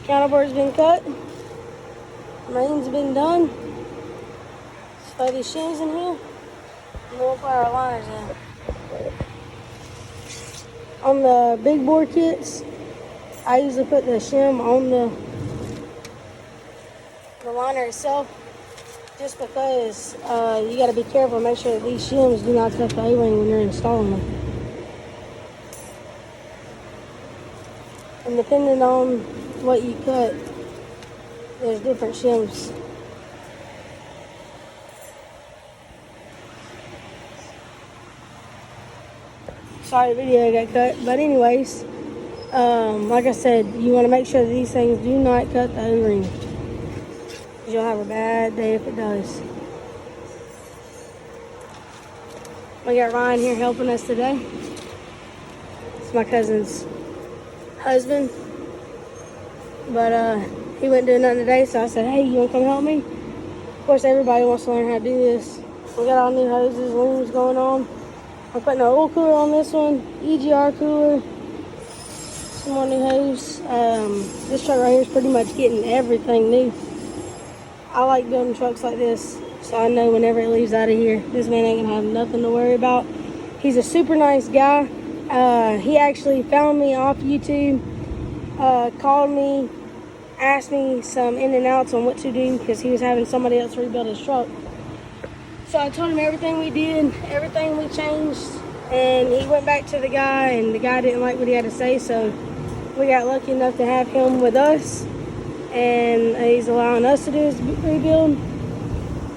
Counterboard's been cut. Mains been done. Just lay these shims in here. And we'll put our liners in. On the big bore kits, I usually put the shim on the liner itself, just because you got to be careful, make sure that these shims do not touch the A-ring when you're installing them. And depending on what you cut, there's different shims. Sorry, the video got cut, but anyways, like I said, you want to make sure that these things do not cut the O-ring, because you'll have a bad day if it does. We got Ryan here helping us today. It's my cousin's husband, but he wouldn't do nothing today, so I said, hey, you want to come help me? Of course, everybody wants to learn how to do this. We got all new hoses, looms going on. I'm putting an oil cooler on this one, EGR cooler, some more new hose. This truck right here is pretty much getting everything new. I like building trucks like this, so I know whenever it leaves out of here, this man ain't gonna have nothing to worry about. He's a super nice guy. He actually found me off YouTube, called me, asked me some in and outs on what to do because he was having somebody else rebuild his truck. So I told him everything we did, everything we changed, and he went back to the guy, and the guy didn't like what he had to say, so we got lucky enough to have him with us, and he's allowing us to do his rebuild.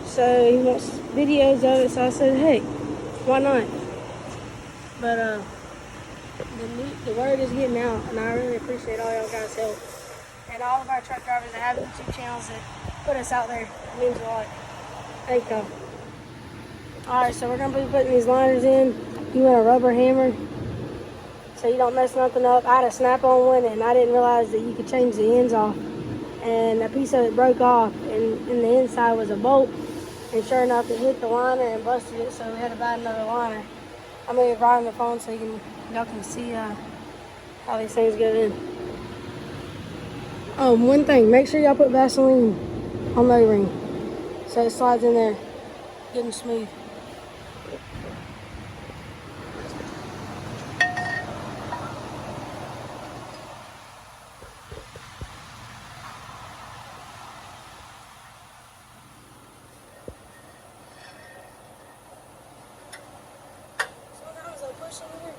So he wants videos of it, so I said, hey, why not? But the word is getting out, and I really appreciate all y'all guys' help. And all of our truck drivers that have YouTube channels that put us out there, it means a lot. Thank you. Alright, so we're going to be putting these liners in. You want a rubber hammer so you don't mess nothing up. I had a snap-on one, and I didn't realize that you could change the ends off. And a piece of it broke off, and in the inside was a bolt. And sure enough, it hit the liner and busted it, so we had to buy another liner. I'm going to give Ryan the phone so y'all can see how these things go in. One thing, make sure y'all put Vaseline on the O-ring so it slides in there good and smooth. Sometimes they'll push in here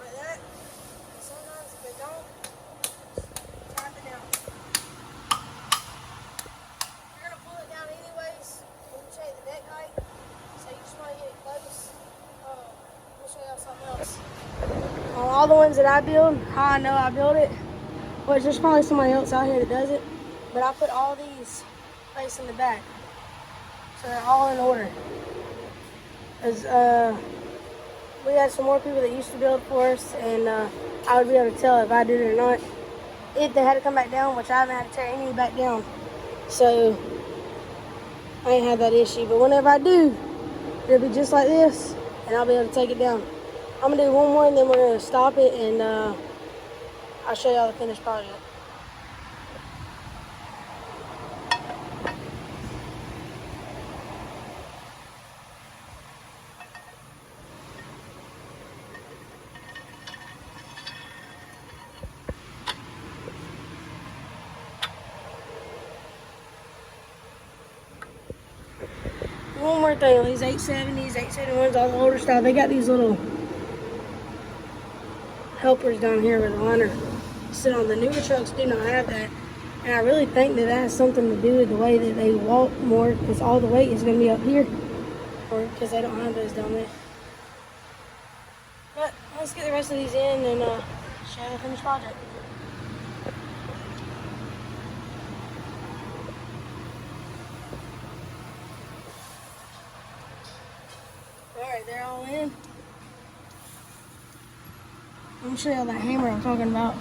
like that, and sometimes if they don't, tap it down. You're going to pull it down anyways when you change the deck height, so you just want to get it close. We'll show y'all something else. On all the ones that I build, how I know I build it, which there's probably somebody else out here that does it, but I put all these facing the back, so they're all in order. As we had some more people that used to build for us, and I would be able to tell if I did it or not. If they had to come back down, which I haven't had to tear any back down, so I ain't had that issue. But whenever I do, it'll be just like this, and I'll be able to take it down. I'm gonna do one more, and then we're gonna stop it, and I'll show y'all the finished project. One more thing, on these 870s, 871s, all the older style, they got these little helpers down here where the liner sit on. The newer trucks do not have that, and I really think that has something to do with the way that they walk more, because all the weight is going to be up here, or because they don't have those down there. But let's get the rest of these in and show you the finished project. Alright, they're all in. I'm going to show you that hammer I'm talking about.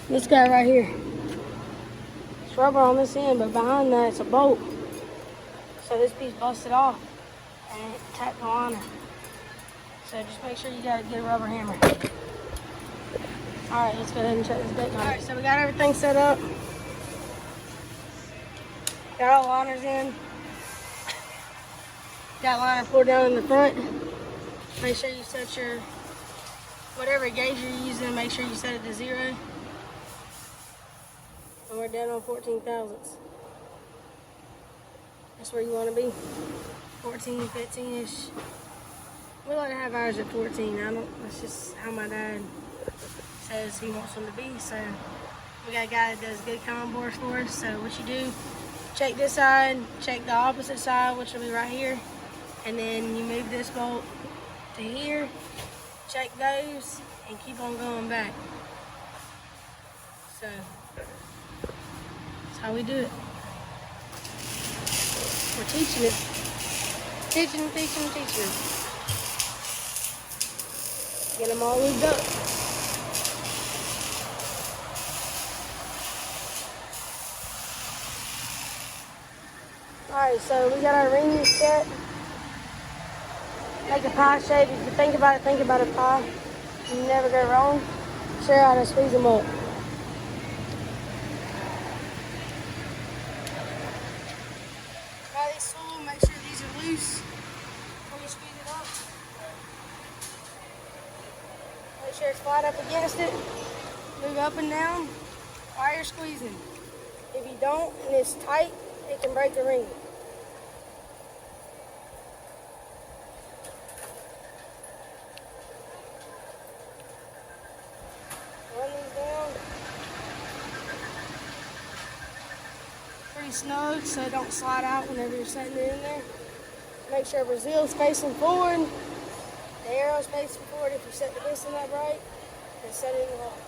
This guy right here. It's rubber on this end, but behind that it's a bolt. So this piece busted off. and tap the liner. So just make sure you got a good rubber hammer. Alright, let's go ahead and check this deck on. Alright, so we got everything set up. Got all the liners in. Got liner pulled down in the front. Make sure you set your, whatever gauge you're using, make sure you set it to 0. And we're down on 14 thousandths. That's where you want to be. 14, 15-ish. We like to have ours at 14. That's just how my dad says he wants them to be. So we got a guy that does good common bores for us. So what you do, check this side, check the opposite side, which will be right here. And then you move this bolt to here, check those, and keep on going back. So that's how we do it. We're teaching it. Teaching. Get them all lubed up. Alright, so we got our rings set. Make a pie shape. If you think about a pie. You never go wrong. Show you how to squeeze them up. Try this tool, make sure these are loose before you squeeze it up. Make sure it's flat up against it. Move up and down while you're squeezing. If you don't and it's tight, it can break the ring. Run these down. Pretty snug so it don't slide out whenever you're setting it in there. Make sure Brazil's facing forward. The arrow's facing forward if you set the piston up right. And set it in the lock.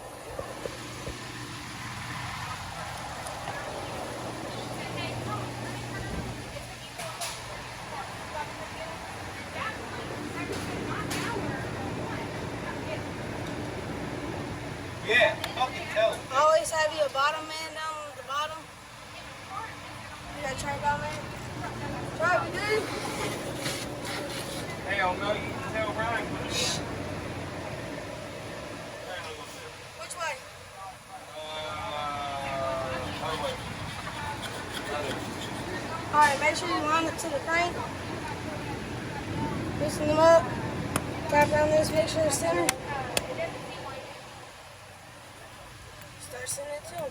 Yeah, fucking tell. Always have you a bottom man down at the bottom. You got a try about man? Try we do. Hell no, you can tell Ryan. Which way? Alright, make sure you line it to the crank. Loosen them up. Tap down this, make sure it's center. Start sending it to them.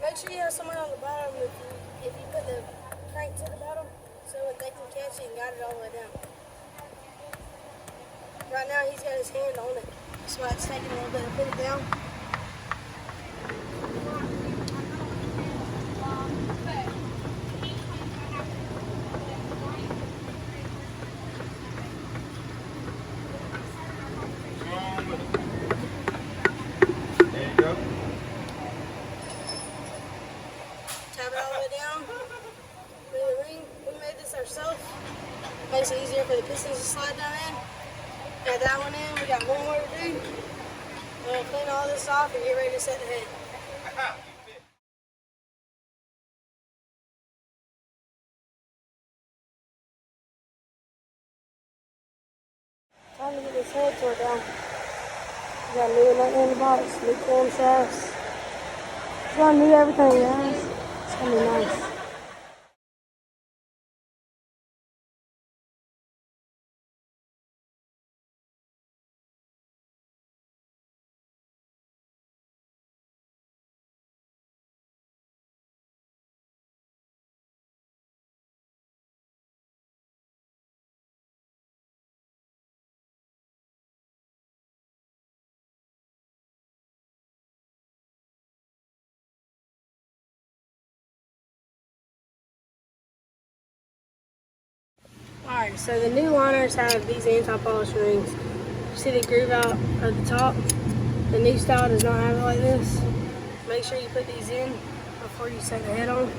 Make sure you have someone on the bottom if you put the crank to the bottom so that they can catch it and guide it all the way down. Right now he's got his hand on it. That's why it's taking a little bit to put it down. There you go. Tap it all the way down. Move the ring. We made this ourselves. Makes it easier for the pistons to slide down in. Got that one in. We got one more to do. We're going to clean all this off and get ready to set the head. Time to get this head tore down. We got new nothing in the box, new cam shafts. We got new everything, guys. It's going to be nice. Alright, so the new liners have these anti-polish rings. You see the groove out at the top? The new style does not have it like this. Make sure you put these in before you set the head on.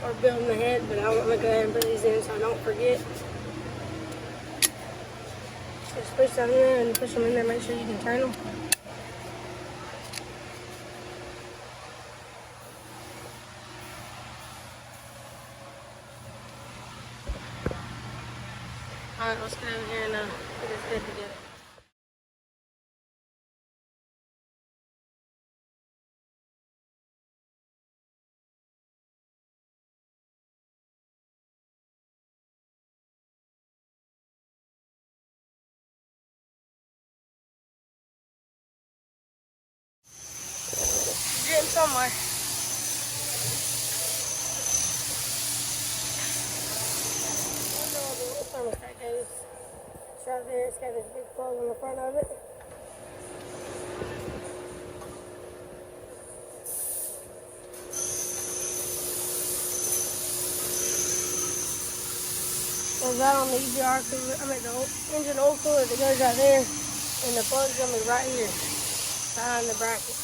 Or building the head, but I want to go ahead and put these in so I don't forget. Just push them in and push them in there, make sure you can turn them. Alright, let's get over here and get this bit together. Getting somewhere. Thermostat goes. It's right there. It's got this big plug on the front of it. Goes out on the EGR cooler. I mean the engine oil cooler that goes right there, and the plug's gonna be right here behind the bracket.